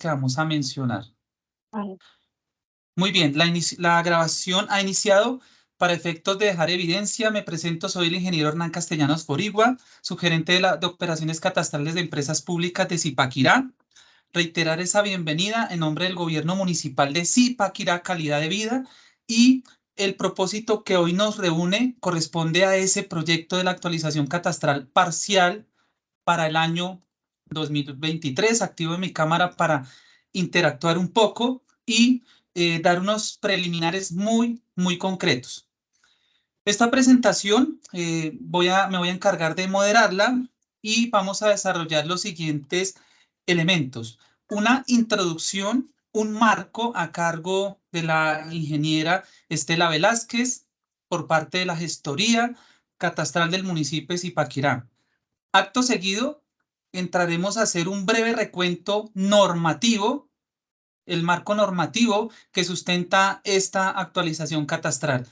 que vamos a mencionar. Vale. Muy bien, la grabación ha iniciado. Para efectos de dejar evidencia, me presento, soy el ingeniero Hernán Castellanos Forigua, subgerente de operaciones catastrales de empresas públicas de Zipaquirá. Reiterar esa bienvenida en nombre del gobierno municipal de Zipaquirá, Calidad de Vida, y el propósito que hoy nos reúne corresponde a ese proyecto de la actualización catastral parcial para el año 2023. Activo mi cámara para interactuar un poco y dar unos preliminares muy concretos. Esta presentación me voy a encargar de moderarla y vamos a desarrollar los siguientes elementos. Una introducción, un marco a cargo de la ingeniera Estela Velázquez por parte de la gestoría catastral del municipio de Zipaquirá. Acto seguido, entraremos a hacer un breve recuento normativo, el marco normativo que sustenta esta actualización catastral.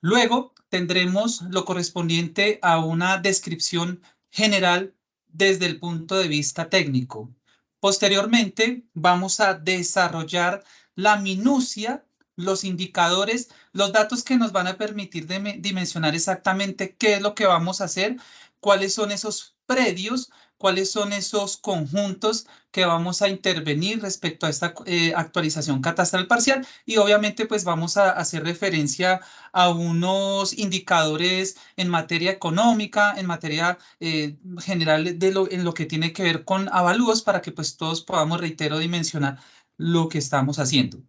Luego tendremos lo correspondiente a una descripción general desde el punto de vista técnico. Posteriormente, vamos a desarrollar la minucia, los indicadores, los datos que nos van a permitir dimensionar exactamente qué es lo que vamos a hacer, cuáles son esos predios, cuáles son esos conjuntos que vamos a intervenir respecto a esta actualización catastral parcial, y obviamente pues vamos a hacer referencia a unos indicadores en materia económica, en materia general en lo que tiene que ver con avalúos, para que pues todos podamos, reitero, dimensionar lo que estamos haciendo.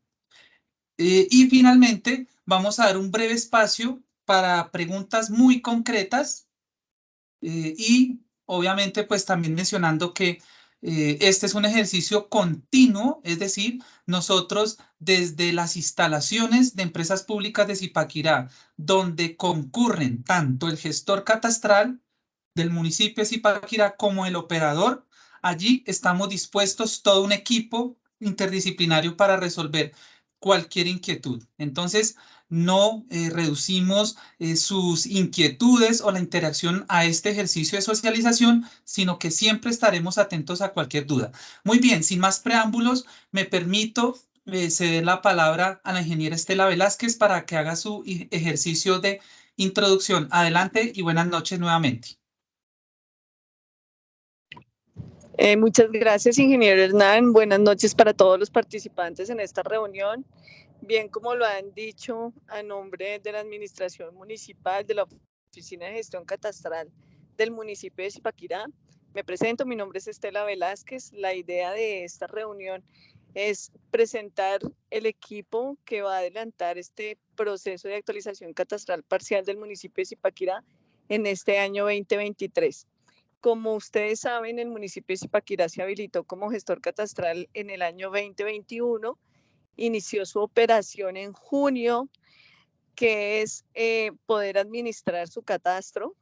Y finalmente vamos a dar un breve espacio para preguntas muy concretas, y obviamente pues también mencionando que este es un ejercicio continuo, es decir, nosotros desde las instalaciones de empresas públicas de Zipaquirá, donde concurren tanto el gestor catastral del municipio de Zipaquirá como el operador, allí estamos dispuestos todo un equipo interdisciplinario para resolver cualquier inquietud. Entonces, no reducimos sus inquietudes o la interacción a este ejercicio de socialización, sino que siempre estaremos atentos a cualquier duda. Muy bien, sin más preámbulos, me permito ceder la palabra a la ingeniera Estela Velázquez para que haga su ejercicio de introducción. Adelante y buenas noches nuevamente. Muchas gracias, ingeniero Hernán. Buenas noches para todos los participantes en esta reunión. Bien, como lo han dicho, a nombre de la Administración Municipal de la Oficina de Gestión Catastral del municipio de Zipaquirá, me presento, mi nombre es Estela Velázquez. La idea de esta reunión es presentar el equipo que va a adelantar este proceso de actualización catastral parcial del municipio de Zipaquirá en este año 2023. Como ustedes saben, el municipio de Zipaquirá se habilitó como gestor catastral en el año 2021, inició su operación en junio, que es poder administrar su catastro.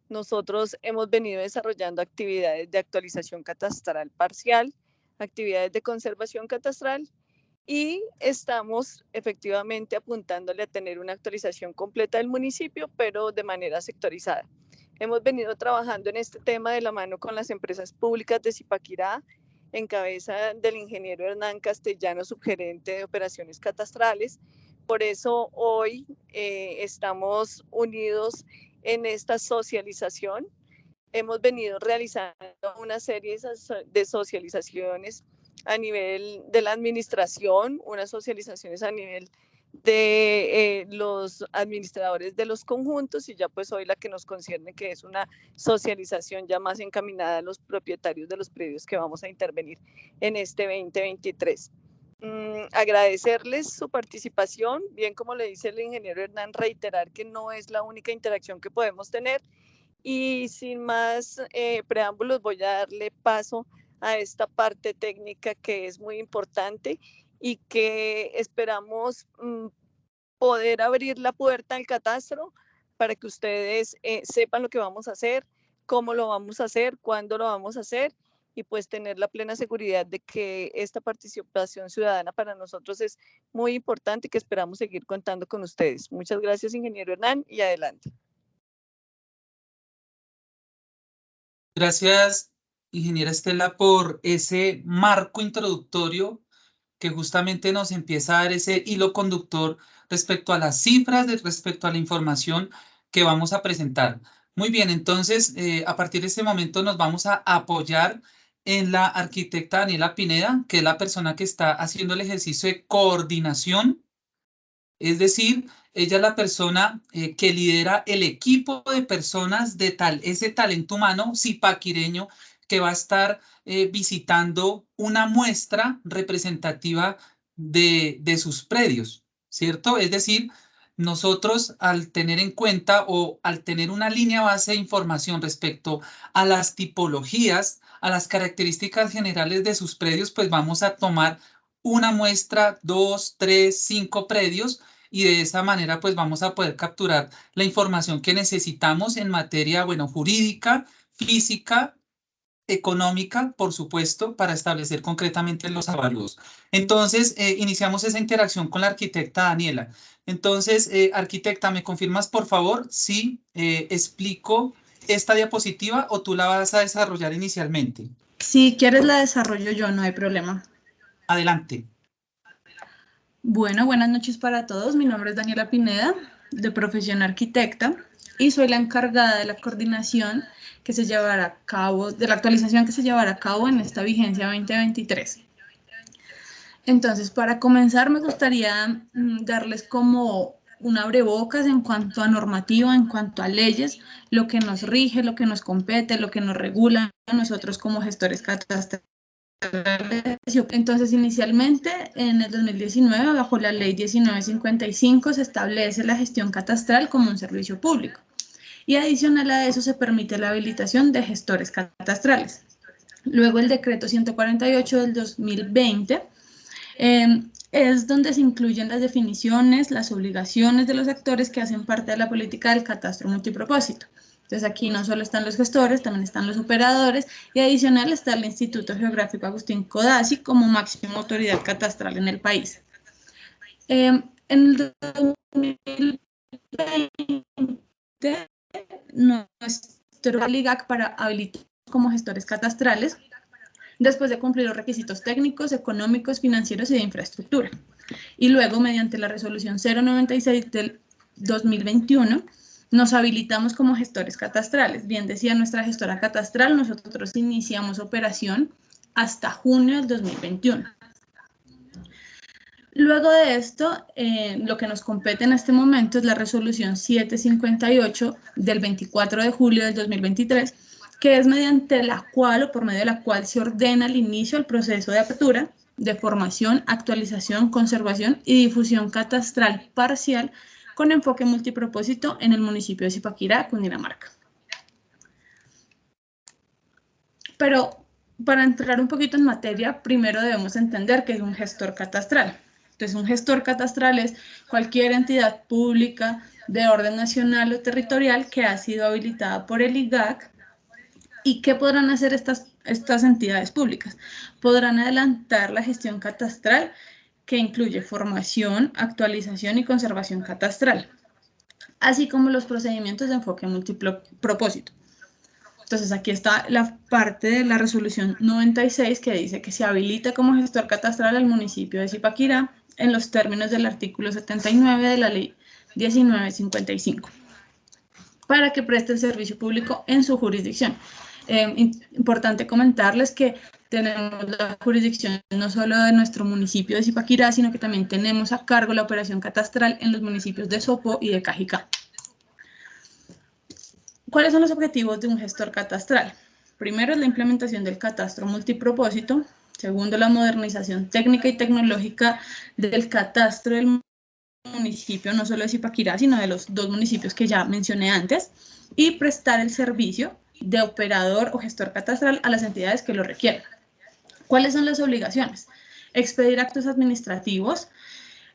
Nosotros hemos venido desarrollando actividades de actualización catastral parcial, actividades de conservación catastral, y estamos efectivamente apuntándole a tener una actualización completa del municipio, pero de manera sectorizada. Hemos venido trabajando en este tema de la mano con las empresas públicas de Zipaquirá, en cabeza del ingeniero Hernán Castellanos, subgerente de operaciones catastrales. Por eso hoy estamos unidos en esta socialización. Hemos venido realizando una serie de socializaciones a nivel de la administración, unas socializaciones a nivel de los administradores de los conjuntos, y ya pues hoy la que nos concierne, que es una socialización ya más encaminada a los propietarios de los predios que vamos a intervenir en este 2023. Agradecerles su participación, bien como le dice el ingeniero Hernán, reiterar que no es la única interacción que podemos tener, y sin más preámbulos voy a darle paso a esta parte técnica que es muy importante y que esperamos poder abrir la puerta al catastro para que ustedes sepan lo que vamos a hacer, cómo lo vamos a hacer, cuándo lo vamos a hacer, y pues tener la plena seguridad de que esta participación ciudadana para nosotros es muy importante y que esperamos seguir contando con ustedes. Muchas gracias, ingeniero Hernán, y adelante. Gracias, ingeniera Estela, por ese marco introductorio que justamente nos empieza a dar ese hilo conductor respecto a las cifras, respecto a la información que vamos a presentar. Muy bien, entonces, a partir de este momento nos vamos a apoyar en la arquitecta Daniela Pineda, que es la persona que está haciendo el ejercicio de coordinación, es decir, ella es la persona que lidera el equipo de personas de ese talento humano zipaquireño que va a estar visitando una muestra representativa de sus predios, ¿cierto? Es decir, nosotros al tener en cuenta o al tener una línea base de información respecto a las tipologías, a las características generales de sus predios, pues vamos a tomar una muestra, dos, tres, cinco predios y de esa manera pues vamos a poder capturar la información que necesitamos en materia, bueno, jurídica, física, económica, por supuesto, para establecer concretamente los avalúos. Entonces, iniciamos esa interacción con la arquitecta Daniela. Entonces, arquitecta, ¿me confirmas, por favor, si explico esta diapositiva o tú la vas a desarrollar inicialmente? Si quieres la desarrollo yo, no hay problema. Adelante. Bueno, buenas noches para todos. Mi nombre es Daniela Pineda, de profesión arquitecta, y soy la encargada de la coordinación que se llevará a cabo, de la actualización que se llevará a cabo en esta vigencia 2023. Entonces, para comenzar, me gustaría darles como un abrebocas en cuanto a normativa, en cuanto a leyes, lo que nos rige, lo que nos compete, lo que nos regula a nosotros como gestores catastrales. Entonces, inicialmente, en el 2019, bajo la Ley 1955, se establece la gestión catastral como un servicio público. Y adicional a eso, se permite la habilitación de gestores catastrales. Luego, el decreto 148 del 2020 es donde se incluyen las definiciones, las obligaciones de los actores que hacen parte de la política del catastro multipropósito. Entonces aquí no solo están los gestores, también están los operadores y adicional está el Instituto Geográfico Agustín Codazzi como máxima autoridad catastral en el país. En el 2020, nuestro LIGAC para habilitar como gestores catastrales después de cumplir los requisitos técnicos, económicos, financieros y de infraestructura. Y luego, mediante la resolución 096 del 2021, nos habilitamos como gestores catastrales. Bien decía nuestra gestora catastral, nosotros iniciamos operación hasta junio del 2021. Luego de esto, lo que nos compete en este momento es la resolución 758 del 24 de julio del 2023, que es mediante la cual o por medio de la cual se ordena el inicio del proceso de apertura, de formación, actualización, conservación y difusión catastral parcial con enfoque multipropósito en el municipio de Zipaquirá, Cundinamarca. Pero para entrar un poquito en materia, primero debemos entender que es un gestor catastral. Entonces, un gestor catastral es cualquier entidad pública de orden nacional o territorial que ha sido habilitada por el IGAC. ¿Y qué podrán hacer estas entidades públicas? Podrán adelantar la gestión catastral, que incluye formación, actualización y conservación catastral, así como los procedimientos de enfoque multipropósito. Entonces, aquí está la parte de la resolución 96 que dice que se habilita como gestor catastral al municipio de Zipaquirá en los términos del artículo 79 de la ley 1955 para que preste el servicio público en su jurisdicción. Importante comentarles que tenemos la jurisdicción no solo de nuestro municipio de Zipaquirá, sino que también tenemos a cargo la operación catastral en los municipios de Sopó y de Cajicá. ¿Cuáles son los objetivos de un gestor catastral? Primero es la implementación del catastro multipropósito. Segundo, la modernización técnica y tecnológica del catastro del municipio, no solo de Zipaquirá, sino de los dos municipios que ya mencioné antes. Y prestar el servicio de operador o gestor catastral a las entidades que lo requieran. ¿Cuáles son las obligaciones? Expedir actos administrativos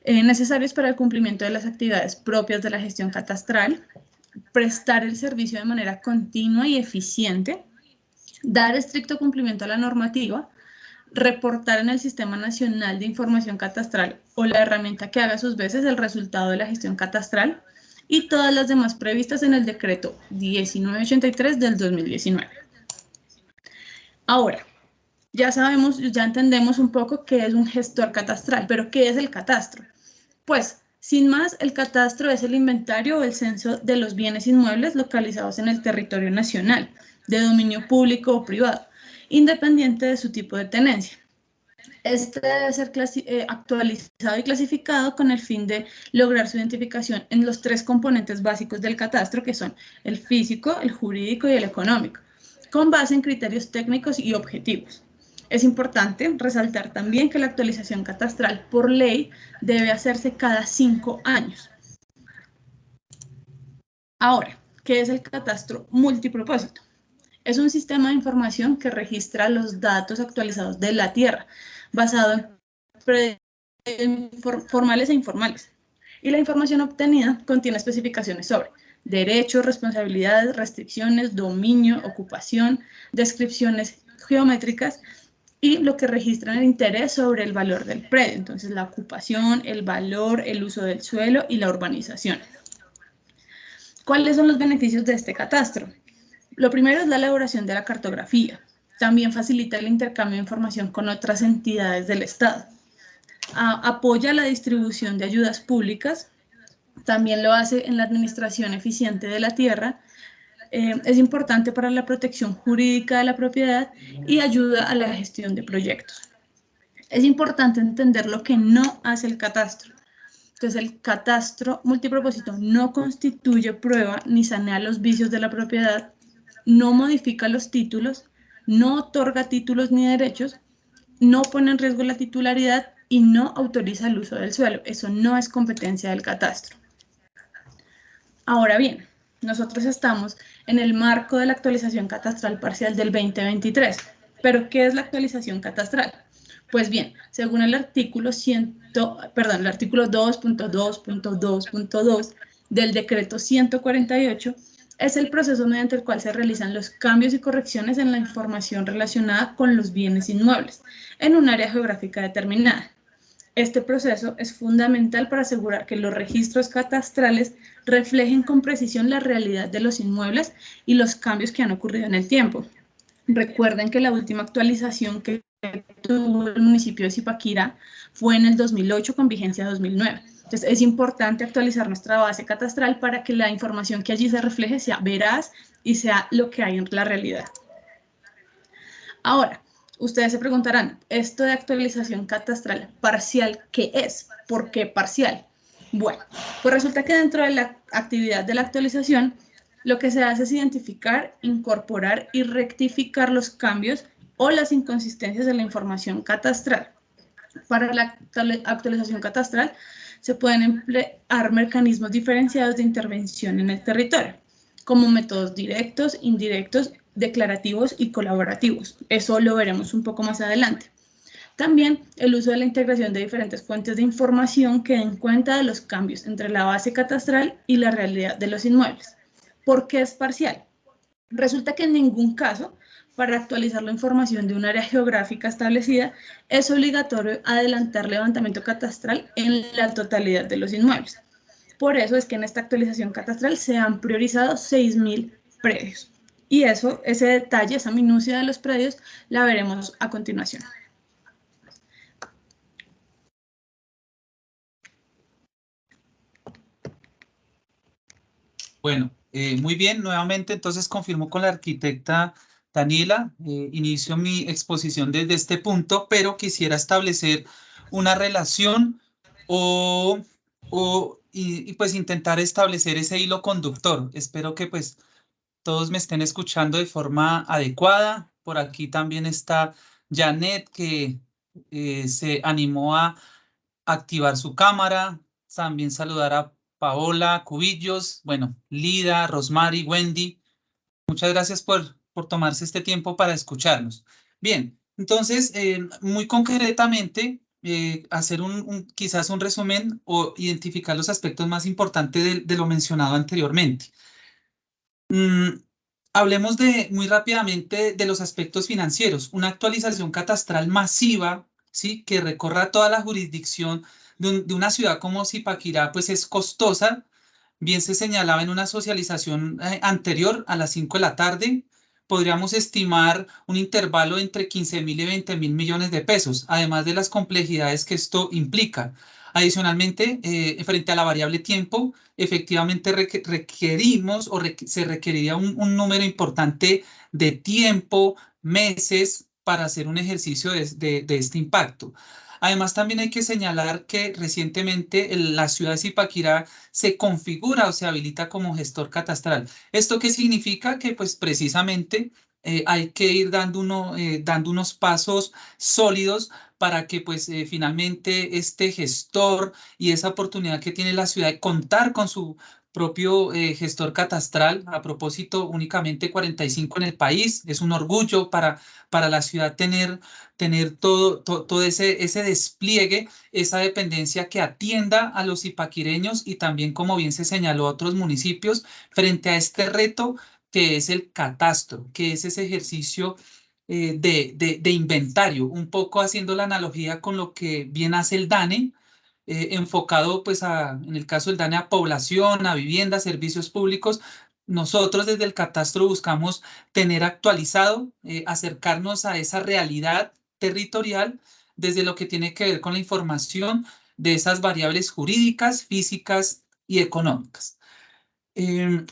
necesarios para el cumplimiento de las actividades propias de la gestión catastral, prestar el servicio de manera continua y eficiente, dar estricto cumplimiento a la normativa, reportar en el Sistema Nacional de Información Catastral o la herramienta que haga sus veces el resultado de la gestión catastral y todas las demás previstas en el decreto 1983 del 2019. Ahora, ya sabemos, ya entendemos un poco qué es un gestor catastral, pero ¿qué es el catastro? Pues, sin más, el catastro es el inventario o el censo de los bienes inmuebles localizados en el territorio nacional, de dominio público o privado, independiente de su tipo de tenencia. Este debe ser actualizado y clasificado con el fin de lograr su identificación en los tres componentes básicos del catastro, que son el físico, el jurídico y el económico, con base en criterios técnicos y objetivos. Es importante resaltar también que la actualización catastral por ley debe hacerse cada 5 años. Ahora, ¿qué es el catastro multipropósito? Es un sistema de información que registra los datos actualizados de la tierra, basado en formales e informales. Y la información obtenida contiene especificaciones sobre derechos, responsabilidades, restricciones, dominio, ocupación, descripciones geométricas y lo que registra el interés sobre el valor del predio. Entonces, la ocupación, el valor, el uso del suelo y la urbanización. ¿Cuáles son los beneficios de este catastro? Lo primero es la elaboración de la cartografía. También facilita el intercambio de información con otras entidades del Estado. Apoya la distribución de ayudas públicas. También lo hace en la administración eficiente de la tierra. Es importante para la protección jurídica de la propiedad y ayuda a la gestión de proyectos. Es importante entender lo que no hace el catastro. Entonces, el catastro multipropósito no constituye prueba ni sanea los vicios de la propiedad, no modifica los títulos, no otorga títulos ni derechos, no pone en riesgo la titularidad y no autoriza el uso del suelo. Eso no es competencia del catastro. Ahora bien, nosotros estamos en el marco de la actualización catastral parcial del 2023. ¿Pero qué es la actualización catastral? Pues bien, según el artículo 2.2.2.2 del decreto 148, es el proceso mediante el cual se realizan los cambios y correcciones en la información relacionada con los bienes inmuebles en un área geográfica determinada. Este proceso es fundamental para asegurar que los registros catastrales reflejen con precisión la realidad de los inmuebles y los cambios que han ocurrido en el tiempo. Recuerden que la última actualización que tuvo el municipio de Zipaquirá fue en el 2008 con vigencia 2009. Entonces, es importante actualizar nuestra base catastral para que la información que allí se refleje sea veraz y sea lo que hay en la realidad. Ahora, ustedes se preguntarán, ¿esto de actualización catastral parcial qué es? ¿Por qué parcial? Bueno, pues resulta que dentro de la actividad de la actualización, lo que se hace es identificar, incorporar y rectificar los cambios o las inconsistencias de la información catastral. Para la actualización catastral se pueden emplear mecanismos diferenciados de intervención en el territorio, como métodos directos, indirectos, declarativos y colaborativos. Eso lo veremos un poco más adelante. También el uso de la integración de diferentes fuentes de información que den cuenta de los cambios entre la base catastral y la realidad de los inmuebles. ¿Por qué es parcial? Resulta que en ningún caso, para actualizar la información de un área geográfica establecida, es obligatorio adelantar levantamiento catastral en la totalidad de los inmuebles. Por eso es que en esta actualización catastral se han priorizado 6.000 predios. Y ese detalle, esa minucia de los predios, la veremos a continuación. Bueno, muy bien, nuevamente entonces confirmo con la arquitecta Daniela, inicio mi exposición desde este punto, pero quisiera establecer una relación o, y pues intentar establecer ese hilo conductor. Espero que pues todos me estén escuchando de forma adecuada. Por aquí también está Janet, que se animó a activar su cámara. También saludar a Paola Cubillos, bueno, Lida, Rosmary, Wendy. Muchas gracias por tomarse este tiempo para escucharnos. Bien, entonces, muy concretamente, hacer quizás un resumen o identificar los aspectos más importantes de lo mencionado anteriormente. Hablemos muy rápidamente de los aspectos financieros. Una actualización catastral masiva, ¿sí? Que recorra toda la jurisdicción de una ciudad como Zipaquirá, pues es costosa. Bien se señalaba en una socialización anterior a las 5 de la tarde, podríamos estimar un intervalo entre 15.000 y 20.000 millones de pesos, además de las complejidades que esto implica. Adicionalmente, frente a la variable tiempo, efectivamente requerimos o se requeriría un número importante de tiempo, meses, para hacer un ejercicio de este impacto. Además, también hay que señalar que recientemente la ciudad de Zipaquirá se configura o se habilita como gestor catastral. ¿Esto qué significa? Que pues precisamente hay que ir dando unos pasos sólidos para que pues finalmente este gestor y esa oportunidad que tiene la ciudad de contar con su propio gestor catastral. A propósito, únicamente 45 en el país. Es un orgullo para la ciudad tener todo ese despliegue, esa dependencia que atienda a los zipaquireños y también, como bien se señaló, a otros municipios frente a este reto que es el catastro, que es ese ejercicio de inventario, un poco haciendo la analogía con lo que bien hace el DANE, enfocado pues en el caso del DANE a población, a vivienda, servicios públicos. Nosotros desde el catastro buscamos tener actualizado, acercarnos a esa realidad territorial desde lo que tiene que ver con la información de esas variables jurídicas, físicas y económicas.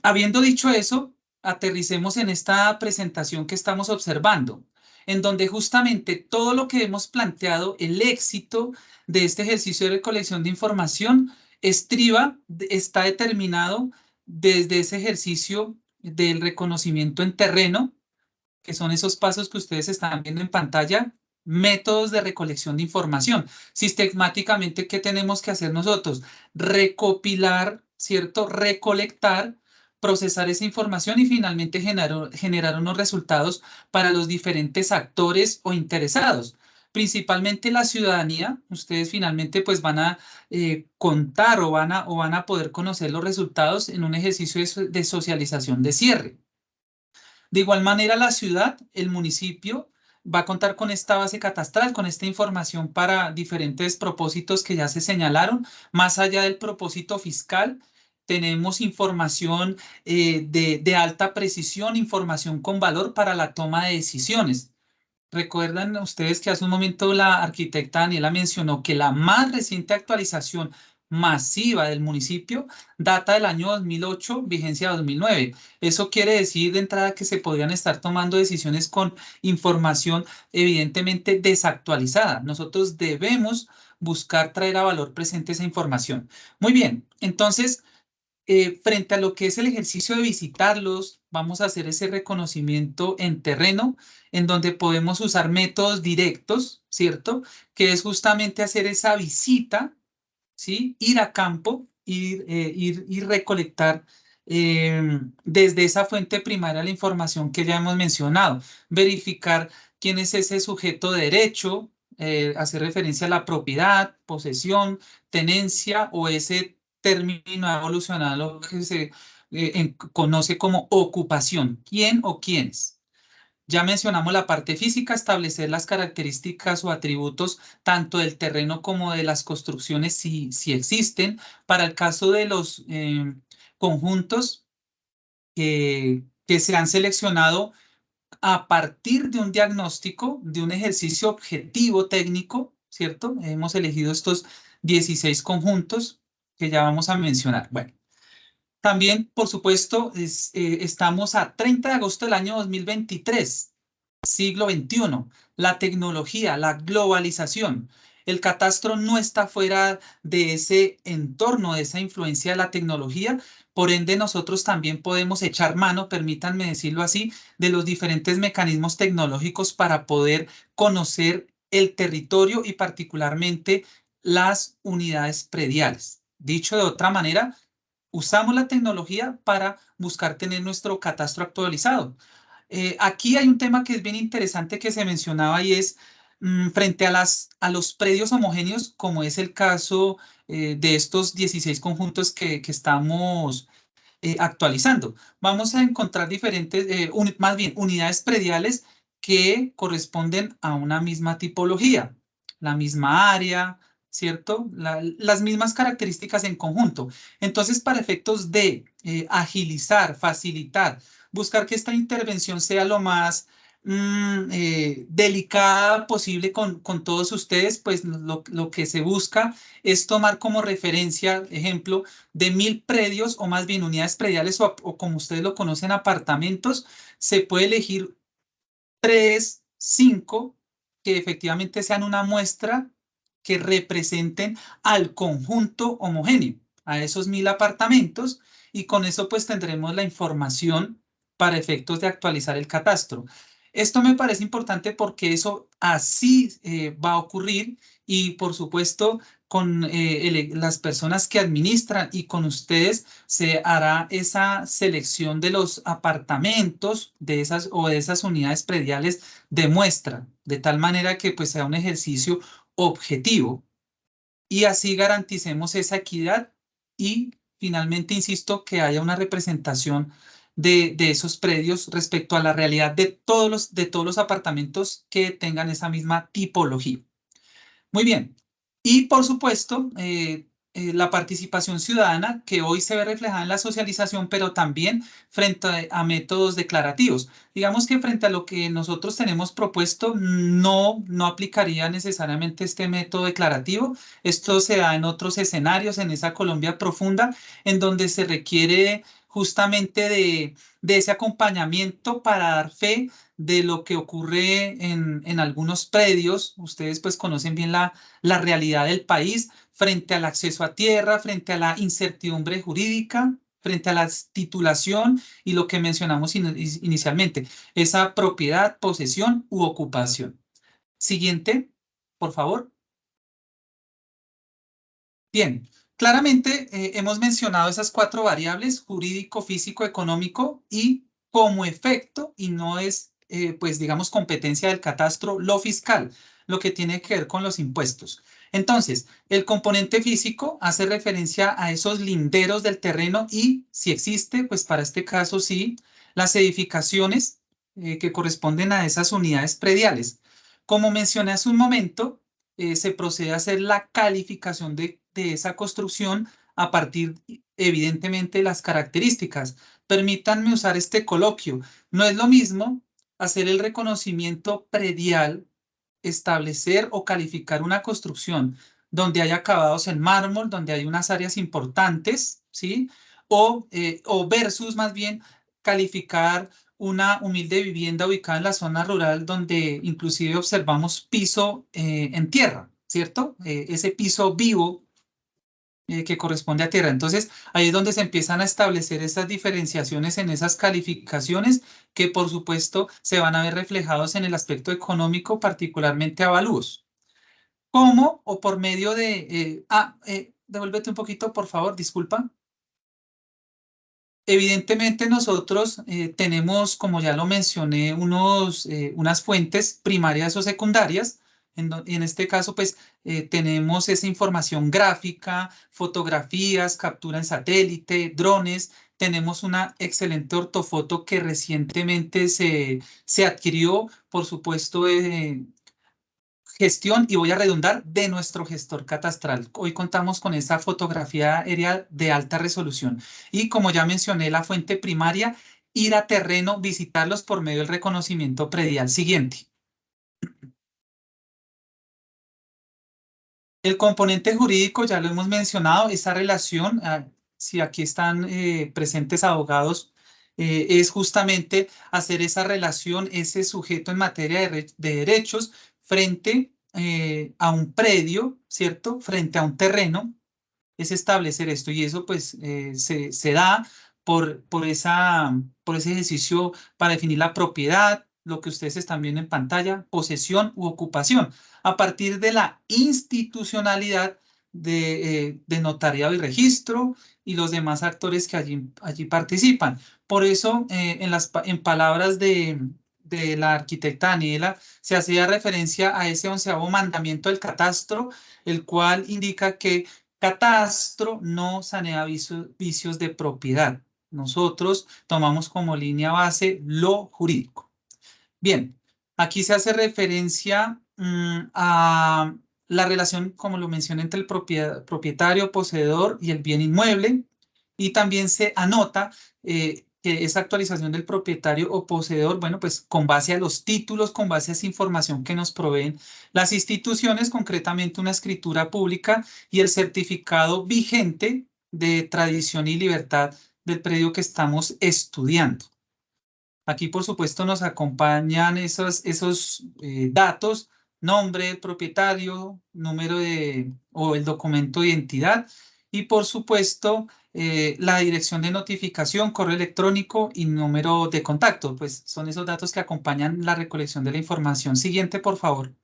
Habiendo dicho eso, aterricemos en esta presentación que estamos observando, en donde justamente todo lo que hemos planteado, el éxito de este ejercicio de recolección de información, está determinado desde ese ejercicio del reconocimiento en terreno, que son esos pasos que ustedes están viendo en pantalla, métodos de recolección de información. Sistemáticamente, ¿qué tenemos que hacer nosotros? Recopilar, ¿cierto? Recolectar, procesar esa información y finalmente generar unos resultados para los diferentes actores o interesados. Principalmente la ciudadanía. Ustedes finalmente pues van a contar o van a poder conocer los resultados en un ejercicio de socialización de cierre. De igual manera, la ciudad, el municipio, va a contar con esta base catastral, con esta información para diferentes propósitos que ya se señalaron. Más allá del propósito fiscal, tenemos información de alta precisión, información con valor para la toma de decisiones. Recuerdan ustedes que hace un momento la arquitecta Daniela mencionó que la más reciente actualización masiva del municipio data del año 2008, vigencia 2009. Eso quiere decir de entrada que se podrían estar tomando decisiones con información evidentemente desactualizada. Nosotros debemos buscar traer a valor presente esa información. Muy bien, entonces frente a lo que es el ejercicio de visitarlos, vamos a hacer ese reconocimiento en terreno, en donde podemos usar métodos directos, ¿cierto? Que es justamente hacer esa visita, ¿sí? Ir a campo, ir recolectar desde esa fuente primaria la información que ya hemos mencionado, verificar quién es ese sujeto de derecho, hacer referencia a la propiedad, posesión, tenencia o ese término ha evolucionado a lo que se conoce como ocupación, quién o quiénes. Ya mencionamos la parte física, establecer las características o atributos tanto del terreno como de las construcciones si existen. Para el caso de los conjuntos que se han seleccionado a partir de un diagnóstico, de un ejercicio objetivo técnico, ¿cierto? Hemos elegido estos 16 conjuntos que ya vamos a mencionar. Bueno. También, por supuesto, estamos a 30 de agosto del año 2023, siglo XXI. La tecnología, la globalización. El catastro no está fuera de ese entorno, de esa influencia de la tecnología. Por ende, nosotros también podemos echar mano, permítanme decirlo así, de los diferentes mecanismos tecnológicos para poder conocer el territorio y particularmente las unidades prediales. Dicho de otra manera, usamos la tecnología para buscar tener nuestro catastro actualizado. Aquí hay un tema que es bien interesante que se mencionaba y es frente a los predios homogéneos, como es el caso de estos 16 conjuntos que estamos actualizando. Vamos a encontrar diferentes, más bien unidades prediales que corresponden a una misma tipología, la misma área, ¿cierto? Las mismas características en conjunto. Entonces, para efectos de agilizar, facilitar buscar que esta intervención sea lo más delicada posible con todos ustedes, pues lo que se busca es tomar como referencia, ejemplo, de 1000 predios o más bien unidades prediales o como ustedes lo conocen, apartamentos, se puede elegir 3, 5 que efectivamente sean una muestra que representen al conjunto homogéneo, a esos 1000 apartamentos, y con eso pues tendremos la información para efectos de actualizar el catastro. Esto me parece importante porque eso así va a ocurrir y por supuesto con las personas que administran y con ustedes se hará esa selección de los apartamentos de esas o de esas unidades prediales de muestra, de tal manera que pues sea un ejercicio objetivo y así garanticemos esa equidad y finalmente, insisto, que haya una representación de esos predios respecto a la realidad de todos los apartamentos que tengan esa misma tipología. Muy bien. Y por supuesto, la participación ciudadana que hoy se ve reflejada en la socialización, pero también frente a métodos declarativos. Digamos que frente a lo que nosotros tenemos propuesto, no aplicaría necesariamente este método declarativo. Esto se da en otros escenarios, en esa Colombia profunda, en donde se requiere justamente de ese acompañamiento para dar fe de lo que ocurre en algunos predios. Ustedes pues conocen bien la realidad del país frente al acceso a tierra, frente a la incertidumbre jurídica, frente a la titulación y lo que mencionamos inicialmente, esa propiedad, posesión u ocupación. Siguiente, por favor. Bien, claramente hemos mencionado esas 4 variables, jurídico, físico, económico, y como efecto, y no es, pues digamos, competencia del catastro, lo fiscal, lo que tiene que ver con los impuestos. Entonces, el componente físico hace referencia a esos linderos del terreno y, si existe, pues para este caso sí, las edificaciones que corresponden a esas unidades prediales. Como mencioné hace un momento, se procede a hacer la calificación de esa construcción a partir, evidentemente, de las características. Permítanme usar este coloquio. No es lo mismo hacer el reconocimiento predial, establecer o calificar una construcción donde hay acabados en mármol, donde hay unas áreas importantes, ¿sí? O versus más bien calificar una humilde vivienda ubicada en la zona rural donde inclusive observamos piso en tierra, ¿cierto? Ese piso vivo que corresponde a tierra. Entonces, ahí es donde se empiezan a establecer esas diferenciaciones en esas calificaciones que, por supuesto, se van a ver reflejados en el aspecto económico, particularmente avalúos. ¿Cómo o por medio de... devuélvete un poquito, por favor, disculpa. Evidentemente nosotros tenemos, como ya lo mencioné, unas fuentes primarias o secundarias. En este caso, pues tenemos esa información gráfica, fotografías, captura en satélite, drones. Tenemos una excelente ortofoto que recientemente se adquirió, por supuesto, gestión, y voy a redundar, de nuestro gestor catastral. Hoy contamos con esa fotografía aérea de alta resolución. Y como ya mencioné, la fuente primaria, ir a terreno, visitarlos por medio del reconocimiento predial. Siguiente. El componente jurídico, ya lo hemos mencionado, esa relación, si aquí están presentes abogados, es justamente hacer esa relación, ese sujeto en materia de derechos frente a un predio, ¿cierto? Frente a un terreno, es establecer esto y eso pues se da por ese ejercicio para definir la propiedad, lo que ustedes están viendo en pantalla, posesión u ocupación, a partir de la institucionalidad de notariado y registro y los demás actores que allí participan. Por eso, en palabras de la arquitecta Daniela, se hacía referencia a ese 11º mandamiento del catastro, el cual indica que catastro no sanea vicios de propiedad. Nosotros tomamos como línea base lo jurídico. Bien, aquí se hace referencia a la relación, como lo mencioné, entre el propietario, poseedor y el bien inmueble. Y también se anota que que esa actualización del propietario o poseedor, bueno, pues con base a los títulos, con base a esa información que nos proveen las instituciones, concretamente una escritura pública y el certificado vigente de tradición y libertad del predio que estamos estudiando. Aquí, por supuesto, nos acompañan esos datos, nombre del propietario, número o el documento de identidad y, por supuesto, la dirección de notificación, correo electrónico y número de contacto. Pues son esos datos que acompañan la recolección de la información. Siguiente, por favor.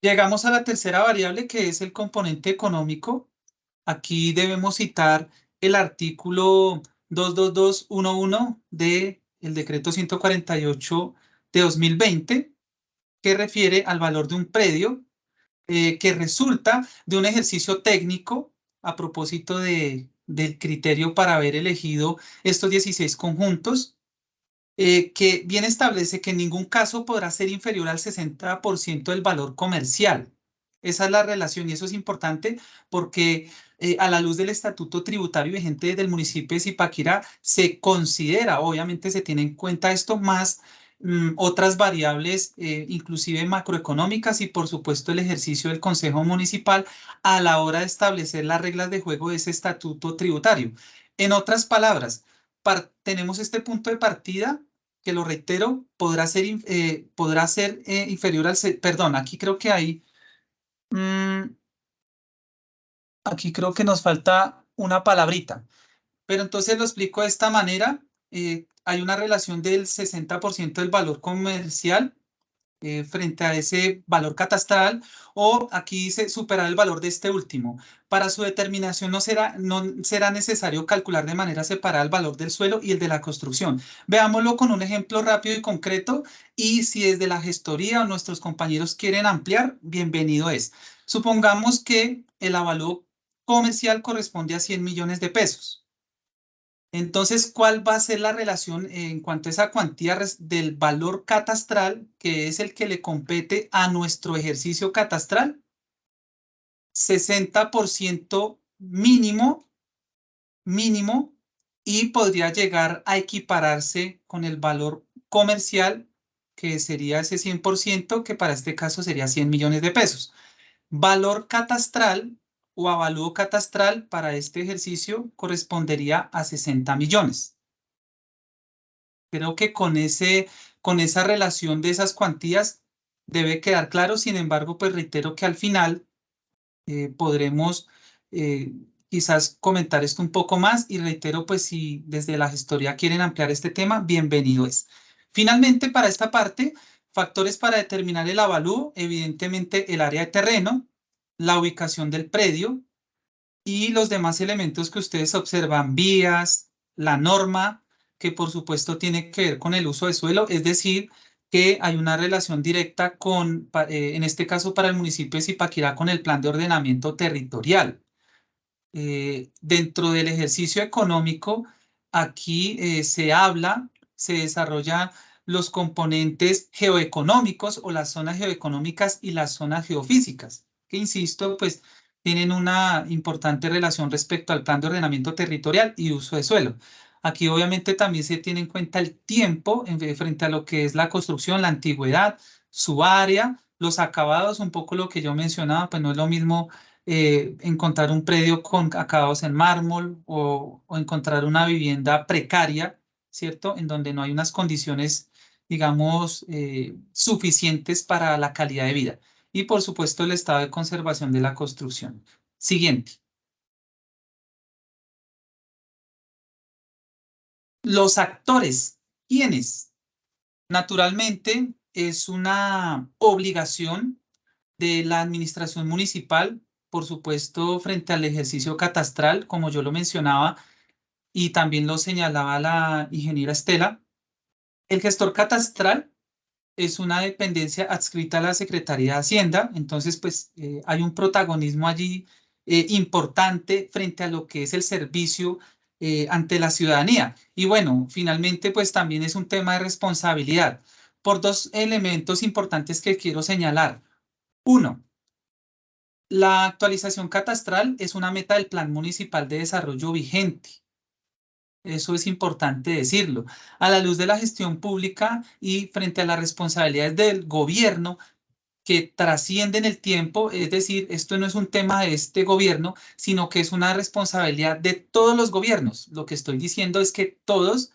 Llegamos a la tercera variable, que es el componente económico. Aquí debemos citar el artículo 22211 del decreto 148 de 2020, que refiere al valor de un predio que resulta de un ejercicio técnico a propósito del criterio para haber elegido estos 16 conjuntos, que bien establece que en ningún caso podrá ser inferior al 60% del valor comercial. Esa es la relación y eso es importante porque a la luz del estatuto tributario vigente del municipio de Zipaquirá se considera, obviamente se tiene en cuenta esto más otras variables, inclusive macroeconómicas y por supuesto el ejercicio del Consejo Municipal a la hora de establecer las reglas de juego de ese estatuto tributario. En otras palabras, tenemos este punto de partida que lo reitero, podrá ser inferior al... Perdón, aquí creo que hay... aquí creo que nos falta una palabrita. Pero entonces lo explico de esta manera. Hay una relación del 60% del valor comercial frente a ese valor catastral, o aquí dice superar el valor de este último. Para su determinación no será necesario calcular de manera separada el valor del suelo y el de la construcción. Veámoslo con un ejemplo rápido y concreto, y si desde la gestoría o nuestros compañeros quieren ampliar, bienvenido es. Supongamos que el avalúo comercial corresponde a 100 millones de pesos. Entonces, ¿cuál va a ser la relación en cuanto a esa cuantía del valor catastral, que es el que le compete a nuestro ejercicio catastral? 60% mínimo, y podría llegar a equipararse con el valor comercial, que sería ese 100%, que para este caso sería 100 millones de pesos. Valor catastral o avalúo catastral para este ejercicio correspondería a 60 millones. Creo que con esa relación de esas cuantías debe quedar claro. Sin embargo, pues reitero que al final podremos quizás comentar esto un poco más y reitero, pues si desde la gestoría quieren ampliar este tema, bienvenido es. Finalmente, para esta parte, factores para determinar el avalúo, evidentemente el área de terreno, la ubicación del predio y los demás elementos que ustedes observan, vías, la norma, que por supuesto tiene que ver con el uso de suelo, es decir, que hay una relación directa en este caso para el municipio de Zipaquirá, con el plan de ordenamiento territorial. Dentro del ejercicio económico, aquí se desarrolla los componentes geoeconómicos o las zonas geoeconómicas y las zonas geofísicas, que insisto, pues tienen una importante relación respecto al plan de ordenamiento territorial y uso de suelo. Aquí obviamente también se tiene en cuenta el tiempo frente a lo que es la construcción, la antigüedad, su área, los acabados, un poco lo que yo mencionaba, pues no es lo mismo encontrar un predio con acabados en mármol o encontrar una vivienda precaria, ¿cierto? En donde no hay unas condiciones, digamos, suficientes para la calidad de vida. Y por supuesto el estado de conservación de la construcción. Siguiente. Los actores. ¿Quiénes? Naturalmente es una obligación de la administración municipal, por supuesto, frente al ejercicio catastral, como yo lo mencionaba y también lo señalaba la ingeniera Estela. El gestor catastral es una dependencia adscrita a la Secretaría de Hacienda, entonces pues hay un protagonismo allí importante frente a lo que es el servicio ante la ciudadanía. Y bueno, finalmente pues también es un tema de responsabilidad por dos elementos importantes que quiero señalar. Uno, La actualización catastral es una meta del Plan Municipal de Desarrollo vigente. Eso es importante decirlo. A la luz de la gestión pública y frente a las responsabilidades del gobierno que trascienden el tiempo, es decir, esto no es un tema de este gobierno, sino que es una responsabilidad de todos los gobiernos. Lo que estoy diciendo es que todos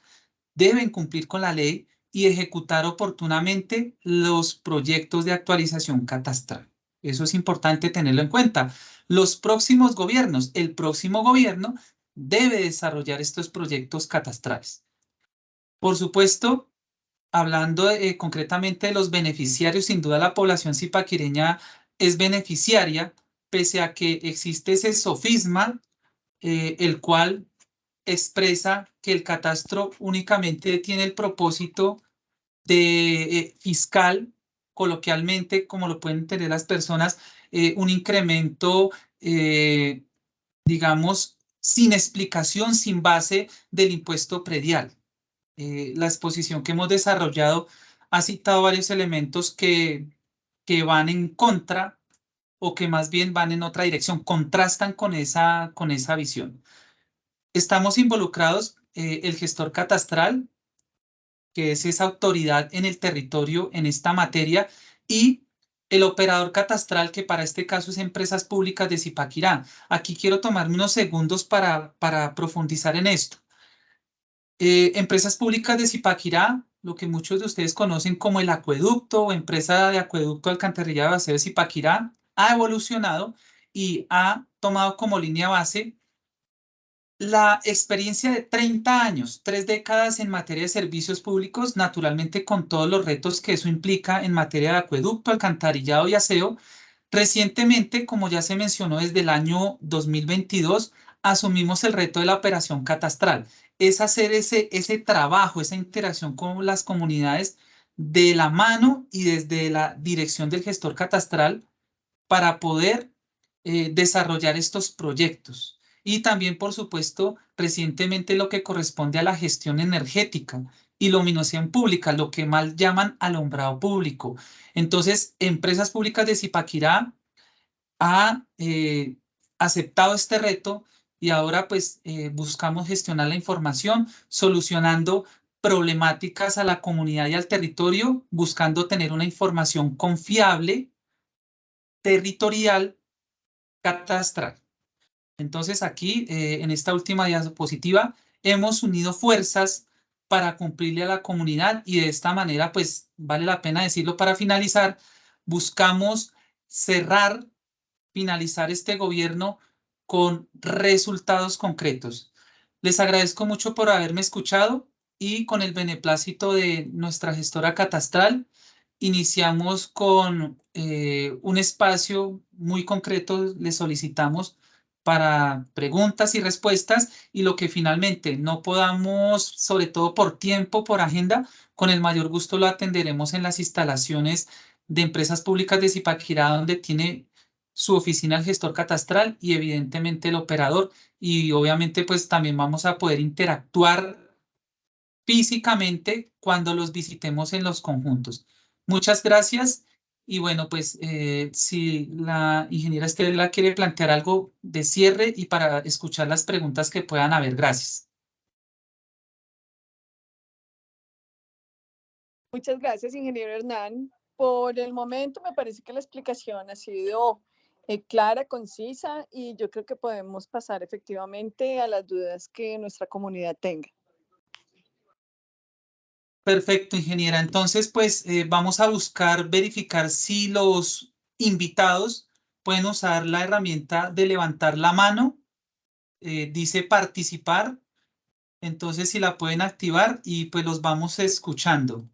deben cumplir con la ley y ejecutar oportunamente los proyectos de actualización catastral. Eso es importante tenerlo en cuenta. Los próximos gobiernos, el próximo gobierno debe desarrollar estos proyectos catastrales. Por supuesto, hablando concretamente de los beneficiarios, sin duda la población zipaquireña es beneficiaria, pese a que existe ese sofisma, el cual expresa que el catastro únicamente tiene el propósito de fiscal, coloquialmente, como lo pueden entender las personas, un incremento, digamos, sin explicación, sin base del impuesto predial. La exposición que hemos desarrollado ha citado varios elementos que van en contra o que más bien van en otra dirección, contrastan con esa visión. Estamos involucrados el gestor catastral, que es esa autoridad en el territorio en esta materia, y el operador catastral, que para este caso es Empresas Públicas de Zipaquirá. Aquí quiero tomarme unos segundos para profundizar en esto. Empresas Públicas de Zipaquirá, lo que muchos de ustedes conocen como el acueducto o empresa de acueducto alcantarillado de aseo de Zipaquirá, ha evolucionado y ha tomado como línea base la experiencia de 30 años, 3 décadas en materia de servicios públicos, naturalmente con todos los retos que eso implica en materia de acueducto, alcantarillado y aseo. Recientemente, como ya se mencionó, desde el año 2022, asumimos el reto de la operación catastral. Es hacer ese trabajo, esa interacción con las comunidades de la mano y desde la dirección del gestor catastral para poder desarrollar estos proyectos. Y también, por supuesto, recientemente lo que corresponde a la gestión energética, iluminación pública, lo que mal llaman alumbrado público. Entonces, Empresas Públicas de Zipaquirá ha aceptado este reto y ahora pues buscamos gestionar la información, solucionando problemáticas a la comunidad y al territorio, buscando tener una información confiable, territorial, catastral. Entonces aquí, en esta última diapositiva, hemos unido fuerzas para cumplirle a la comunidad y de esta manera, pues vale la pena decirlo para finalizar, buscamos cerrar, finalizar este gobierno con resultados concretos. Les agradezco mucho por haberme escuchado y con el beneplácito de nuestra gestora catastral, iniciamos con un espacio muy concreto, le solicitamos para preguntas y respuestas y lo que finalmente no podamos, sobre todo por tiempo, por agenda, con el mayor gusto lo atenderemos en las instalaciones de Empresas Públicas de Zipaquirá, donde tiene su oficina el gestor catastral y evidentemente el operador, y obviamente pues también vamos a poder interactuar físicamente cuando los visitemos en los conjuntos. Muchas gracias. Y bueno, pues si la ingeniera Estela quiere plantear algo de cierre y para escuchar las preguntas que puedan haber. Gracias. Muchas gracias, ingeniero Hernán. Por el momento me parece que la explicación ha sido clara, concisa y yo creo que podemos pasar efectivamente a las dudas que nuestra comunidad tenga. Perfecto, ingeniera. Entonces, pues vamos a buscar verificar si los invitados pueden usar la herramienta de levantar la mano. Dice participar. Entonces, si la pueden activar y pues los vamos escuchando.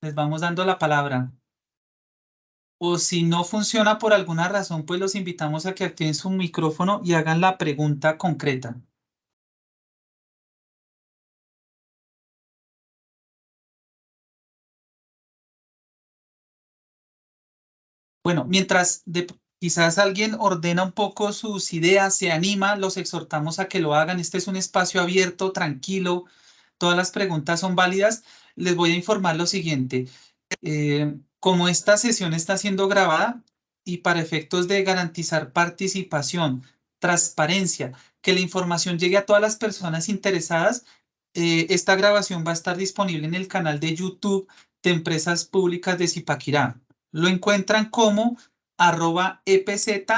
Les vamos dando la palabra. O si no funciona por alguna razón, pues los invitamos a que activen su micrófono y hagan la pregunta concreta. Bueno, mientras quizás alguien ordena un poco sus ideas, se anima, los exhortamos a que lo hagan. Este es un espacio abierto, tranquilo. Todas las preguntas son válidas. Les voy a informar lo siguiente. Como esta sesión está siendo grabada, y para efectos de garantizar participación, transparencia, que la información llegue a todas las personas interesadas, esta grabación va a estar disponible en el canal de YouTube de Empresas Públicas de Zipaquirá. Lo encuentran como @EPZESP,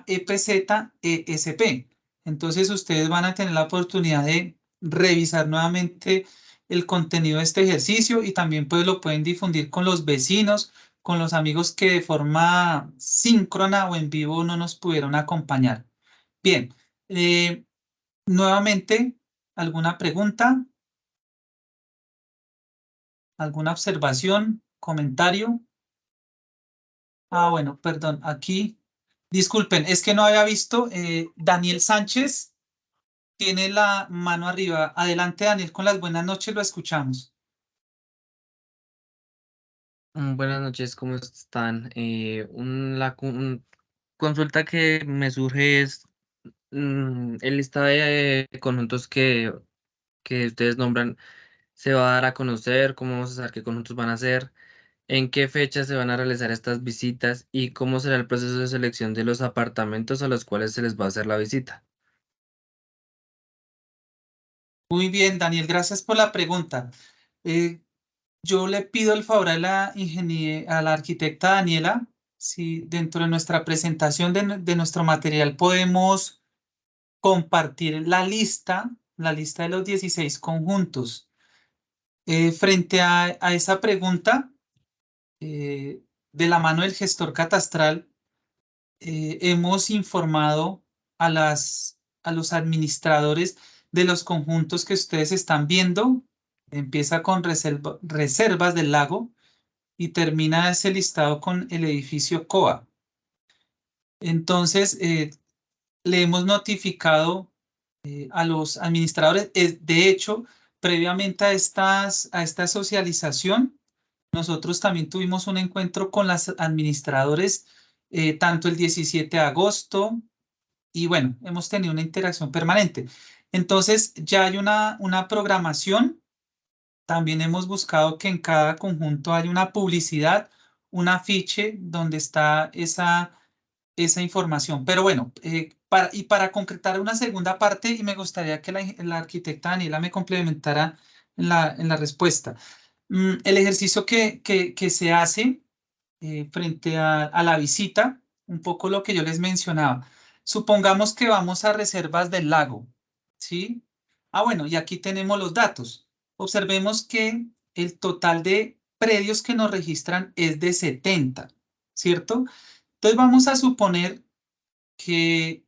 @EPZESP. Entonces ustedes van a tener la oportunidad de revisar nuevamente el contenido de este ejercicio y también pues lo pueden difundir con los vecinos, con los amigos que de forma síncrona o en vivo no nos pudieron acompañar. Bien, nuevamente, ¿alguna pregunta? ¿Alguna observación? ¿Comentario? Bueno, perdón, aquí. Disculpen, es que no había visto. Daniel Sánchez tiene la mano arriba. Adelante, Daniel, con las buenas noches, lo escuchamos. Buenas noches, ¿cómo están? Consulta que me surge es el listado de conjuntos que ustedes nombran. ¿Se va a dar a conocer? ¿Cómo vamos a saber qué conjuntos van a ser? ¿En qué fecha se van a realizar estas visitas? ¿Y cómo será el proceso de selección de los apartamentos a los cuales se les va a hacer la visita? Muy bien, Daniel, gracias por la pregunta. Eh, yo le pido el favor a a la arquitecta Daniela, si dentro de nuestra presentación de nuestro material podemos compartir la lista de los 16 conjuntos. Frente a esa pregunta, de la mano del gestor catastral, hemos informado a los administradores de los conjuntos que ustedes están viendo. Empieza con Reservas del Lago y termina ese listado con el edificio COA. Entonces, le hemos notificado a los administradores. De hecho, previamente a esta socialización, nosotros también tuvimos un encuentro con las administradores, tanto el 17 de agosto, y bueno, hemos tenido una interacción permanente. Entonces, ya hay una programación. También hemos buscado que en cada conjunto haya una publicidad, un afiche donde está esa información. Pero bueno, para concretar una segunda parte, y me gustaría que la arquitecta Daniela me complementara en la respuesta. El ejercicio que se hace frente a la visita, un poco lo que yo les mencionaba. Supongamos que vamos a Reservas del Lago, ¿sí? Bueno, y aquí tenemos los datos. Observemos que el total de predios que nos registran es de 70, ¿cierto? Entonces vamos a suponer que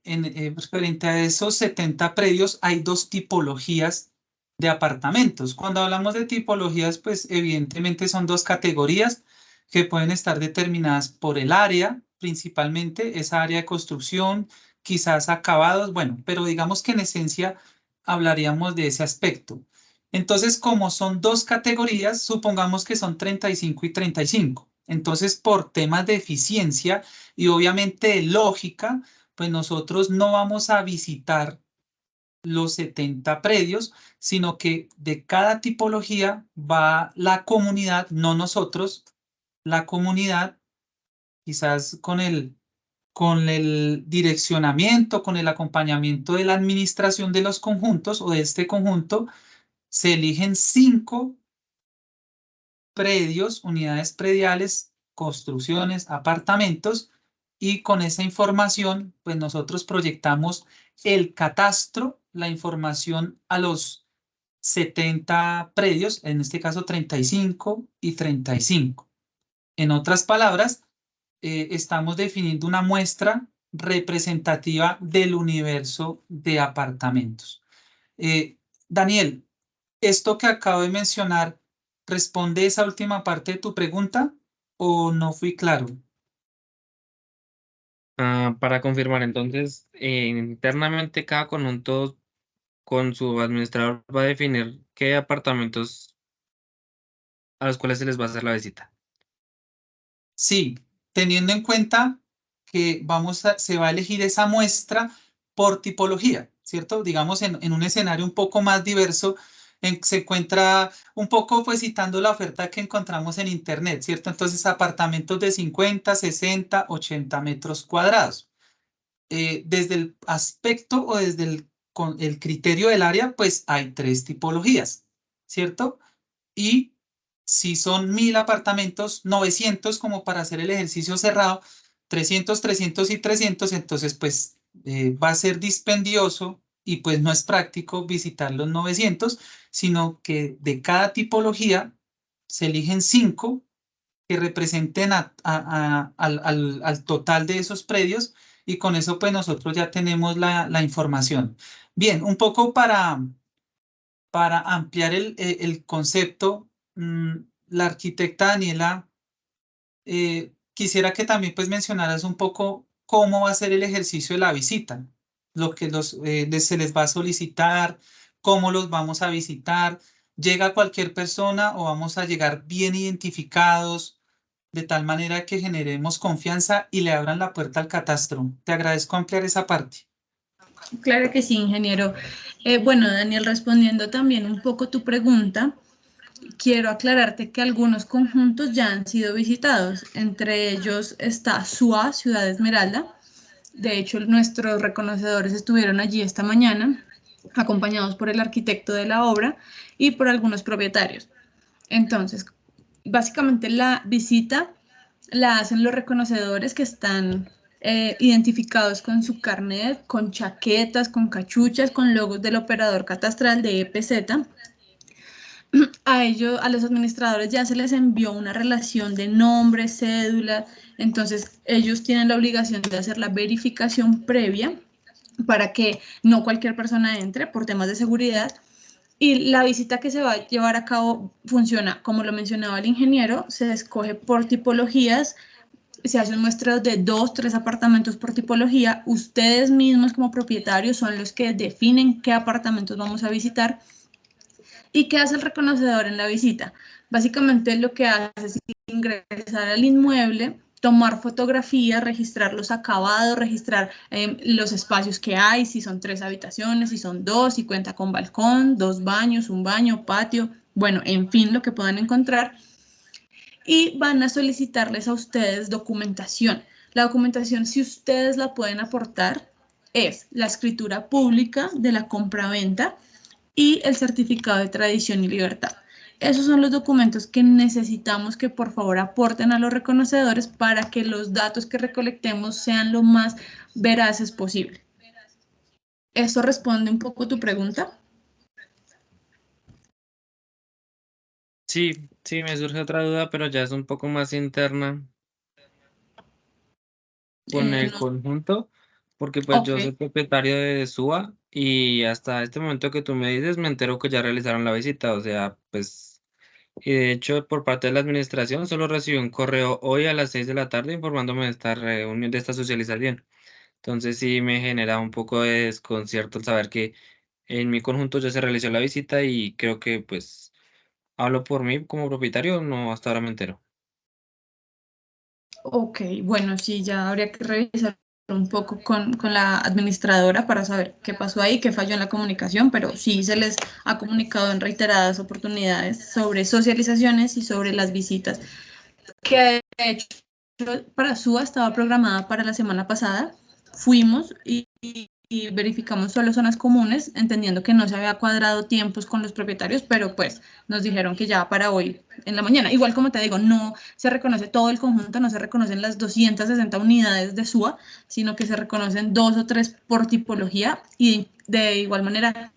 frente a esos 70 predios hay dos tipologías de apartamentos. Cuando hablamos de tipologías, pues evidentemente son dos categorías que pueden estar determinadas por el área, principalmente esa área de construcción, quizás acabados, bueno, pero digamos que en esencia hablaríamos de ese aspecto. Entonces, como son dos categorías, supongamos que son 35 y 35. Entonces, por temas de eficiencia y obviamente de lógica, pues nosotros no vamos a visitar los 70 predios, sino que de cada tipología va la comunidad, no nosotros, la comunidad, quizás con el direccionamiento, con el acompañamiento de la administración de los conjuntos o de este conjunto, se eligen 5 predios, unidades prediales, construcciones, apartamentos, y con esa información, pues nosotros proyectamos el catastro, la información a los 70 predios, en este caso 35 y 35. En otras palabras, estamos definiendo una muestra representativa del universo de apartamentos. Daniel, esto que acabo de mencionar, ¿responde esa última parte de tu pregunta o no fui claro? Para confirmar, entonces, internamente cada conjunto con su administrador va a definir qué apartamentos a los cuales se les va a hacer la visita. Sí, teniendo en cuenta que se va a elegir esa muestra por tipología, ¿cierto? Digamos, en un escenario un poco más diverso, se encuentra un poco pues citando la oferta que encontramos en internet, ¿cierto? Entonces apartamentos de 50, 60, 80 metros cuadrados. Desde el aspecto o desde el criterio del área, pues hay tres tipologías, ¿cierto? Y si son 1000 apartamentos, 900 como para hacer el ejercicio cerrado, 300, 300 y 300, entonces pues va a ser dispendioso y pues no es práctico visitar los 900, sino que de cada tipología se eligen 5 que representen al total de esos predios y con eso pues nosotros ya tenemos la información. Bien, un poco para ampliar el concepto, la arquitecta Daniela, quisiera que también pues mencionaras un poco cómo va a ser el ejercicio de la visita, lo que se les va a solicitar, cómo los vamos a visitar, llega cualquier persona o vamos a llegar bien identificados, de tal manera que generemos confianza y le abran la puerta al catastro. Te agradezco ampliar esa parte. Claro que sí, ingeniero. Bueno, Daniel, respondiendo también un poco tu pregunta, quiero aclararte que algunos conjuntos ya han sido visitados. Entre ellos está SUA, Ciudad Esmeralda. De hecho, nuestros reconocedores estuvieron allí esta mañana, acompañados por el arquitecto de la obra y por algunos propietarios. Entonces, básicamente la visita la hacen los reconocedores que están identificados con su carnet, con chaquetas, con cachuchas, con logos del operador catastral de EPZ. A ellos, a los administradores ya se les envió una relación de nombre, cédula, entonces ellos tienen la obligación de hacer la verificación previa para que no cualquier persona entre por temas de seguridad. Y la visita que se va a llevar a cabo funciona, como lo mencionaba el ingeniero, se escoge por tipologías, se hace un muestreo de 2, 3 apartamentos por tipología. Ustedes mismos como propietarios son los que definen qué apartamentos vamos a visitar. ¿Y qué hace el reconocedor en la visita? Básicamente lo que hace es ingresar al inmueble, tomar fotografías, registrar los acabados, registrar los espacios que hay, si son 3 habitaciones, si son 2, si cuenta con balcón, 2 baños, un baño, patio, bueno, en fin, lo que puedan encontrar. Y van a solicitarles a ustedes documentación. La documentación, si ustedes la pueden aportar, es la escritura pública de la compraventa y el certificado de tradición y libertad. Esos son los documentos que necesitamos que por favor aporten a los reconocedores para que los datos que recolectemos sean lo más veraces posible. ¿Esto responde un poco a tu pregunta? Sí, sí, me surge otra duda, pero ya es un poco más interna con el No, conjunto, porque pues ok, yo soy propietario de SUA y hasta este momento que tú me dices me entero que ya realizaron la visita, o sea, pues, y de hecho por parte de la administración solo recibí un correo hoy a las 6 de la tarde informándome de esta reunión, de esta socialización. Entonces sí me genera un poco de desconcierto el saber que en mi conjunto ya se realizó la visita y creo que pues hablo por mí como propietario, no hasta ahora me entero. ok, bueno, sí, ya habría que revisar un poco con la administradora para saber qué pasó ahí, qué falló en la comunicación, pero sí se les ha comunicado en reiteradas oportunidades sobre socializaciones y sobre las visitas, que de hecho para SUA estaba programada para la semana pasada. Fuimos y verificamos solo zonas comunes, entendiendo que no se había cuadrado tiempos con los propietarios, pero pues nos dijeron que ya para hoy en la mañana. Igual como te digo, no se reconoce todo el conjunto, no se reconocen las 260 unidades de SUA, sino que se reconocen 2 o 3 por tipología y de igual manera,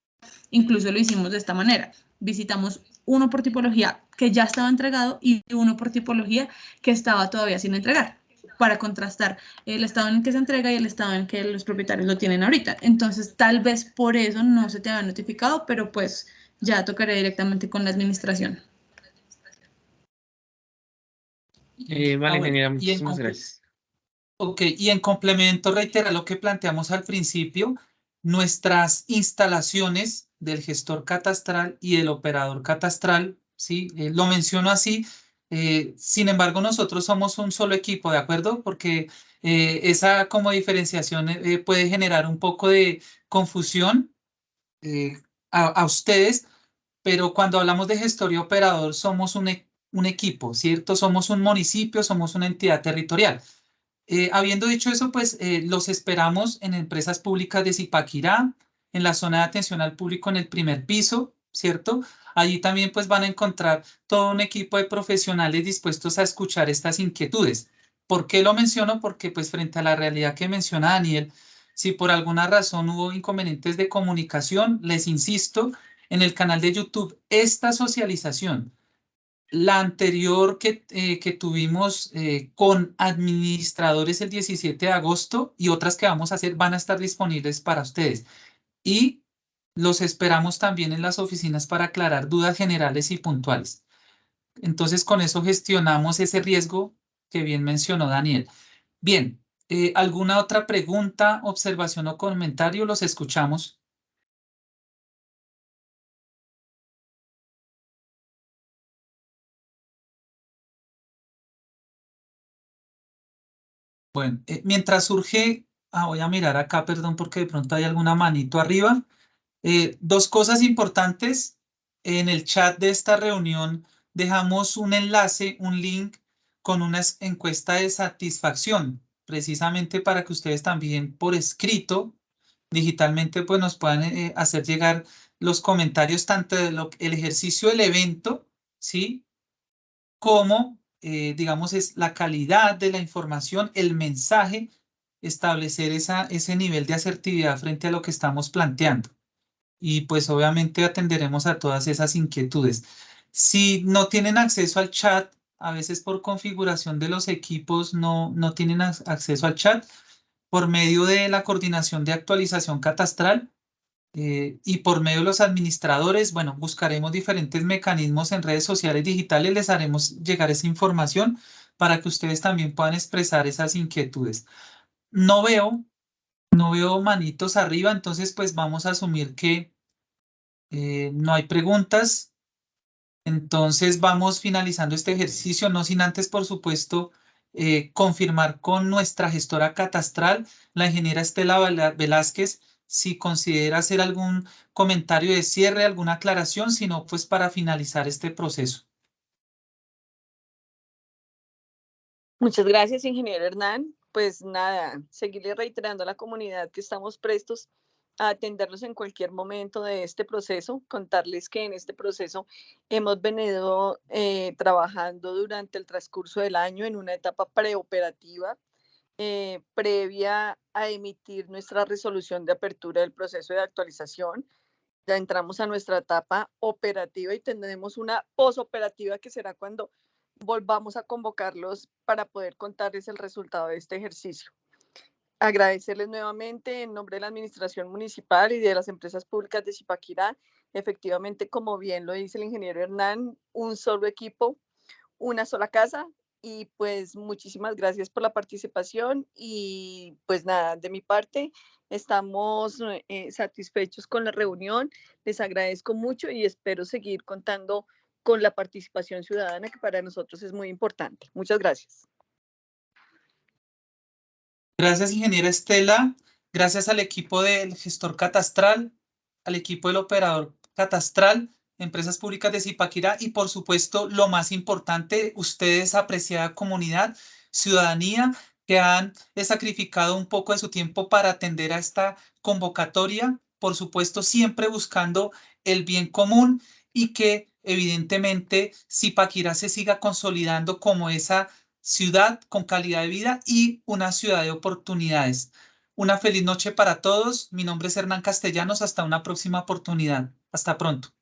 incluso lo hicimos de esta manera. Visitamos uno por tipología que ya estaba entregado y uno por tipología que estaba todavía sin entregar, para contrastar el estado en el que se entrega y el estado en que los propietarios lo tienen ahorita. Entonces, tal vez por eso no se te ha notificado, pero pues ya tocaré directamente con la administración. Vale, Bueno, ingeniera, muchísimas gracias. y en complemento, reiterar lo que planteamos al principio, nuestras instalaciones del gestor catastral y del operador catastral, ¿sí? Lo menciono así, sin embargo, nosotros somos un solo equipo, ¿de acuerdo? Porque esa como diferenciación puede generar un poco de confusión a ustedes pero cuando hablamos de gestor y operador somos un equipo, ¿cierto? Somos un municipio, somos una entidad territorial. Habiendo dicho eso, pues los esperamos en empresas públicas de Zipaquirá, en la zona de atención al público en el primer piso, ¿cierto? Allí también pues van a encontrar todo un equipo de profesionales dispuestos a escuchar estas inquietudes. ¿Por qué lo menciono? Porque pues frente a la realidad que menciona Daniel, si por alguna razón hubo inconvenientes de comunicación, les insisto, en el canal de YouTube, esta socialización, la anterior que tuvimos con administradores el 17 de agosto y otras que vamos a hacer van a estar disponibles para ustedes. Y los esperamos también en las oficinas para aclarar dudas generales y puntuales. Entonces, con eso gestionamos ese riesgo que bien mencionó Daniel. Bien, ¿alguna otra pregunta, observación o comentario? Los escuchamos. Bueno, mientras surge, voy a mirar acá, perdón, porque de pronto hay alguna manito arriba. Dos cosas importantes. En el chat de esta reunión dejamos un enlace, un link con una encuesta de satisfacción, precisamente para que ustedes también por escrito, digitalmente, pues nos puedan hacer llegar los comentarios tanto el ejercicio del evento, ¿sí? Como, digamos, es la calidad de la información, el mensaje, establecer ese nivel de asertividad frente a lo que estamos planteando. Y pues obviamente atenderemos a todas esas inquietudes. Si no tienen acceso al chat, a veces por configuración de los equipos no tienen acceso al chat, por medio de la coordinación de actualización catastral, y por medio de los administradores, bueno, buscaremos diferentes mecanismos en redes sociales digitales, les haremos llegar esa información para que ustedes también puedan expresar esas inquietudes. No veo, no veo manitos arriba, entonces pues vamos a asumir que no hay preguntas. Entonces vamos finalizando este ejercicio, no sin antes, por supuesto, confirmar con nuestra gestora catastral, la ingeniera Estela Velázquez, si considera hacer algún comentario de cierre, alguna aclaración, sino pues para finalizar este proceso. Muchas gracias, ingeniero Hernán. Pues nada, seguirle reiterando a la comunidad que estamos prestos a atenderlos en cualquier momento de este proceso, contarles que en este proceso hemos venido trabajando durante el transcurso del año en una etapa preoperativa, previa a emitir nuestra resolución de apertura del proceso de actualización. Ya entramos a nuestra etapa operativa y tendremos una posoperativa que será cuando volvamos a convocarlos para poder contarles el resultado de este ejercicio. Agradecerles nuevamente en nombre de la Administración Municipal y de las empresas públicas de Zipaquirá. Efectivamente, como bien lo dice el ingeniero Hernán, un solo equipo, una sola casa. Y pues muchísimas gracias por la participación y pues nada, de mi parte estamos satisfechos con la reunión. Les agradezco mucho y espero seguir contando con la participación ciudadana que para nosotros es muy importante. Muchas gracias. Gracias, ingeniera Estela. Gracias al equipo del gestor catastral, al equipo del operador catastral, Empresas Públicas de Zipaquirá y, por supuesto, lo más importante, ustedes, apreciada comunidad, ciudadanía, que han sacrificado un poco de su tiempo para atender a esta convocatoria, por supuesto, siempre buscando el bien común y que, evidentemente, Zipaquirá se siga consolidando como esa ciudad con calidad de vida y una ciudad de oportunidades. Una feliz noche para todos. Mi nombre es Hernán Castellanos. Hasta una próxima oportunidad. Hasta pronto.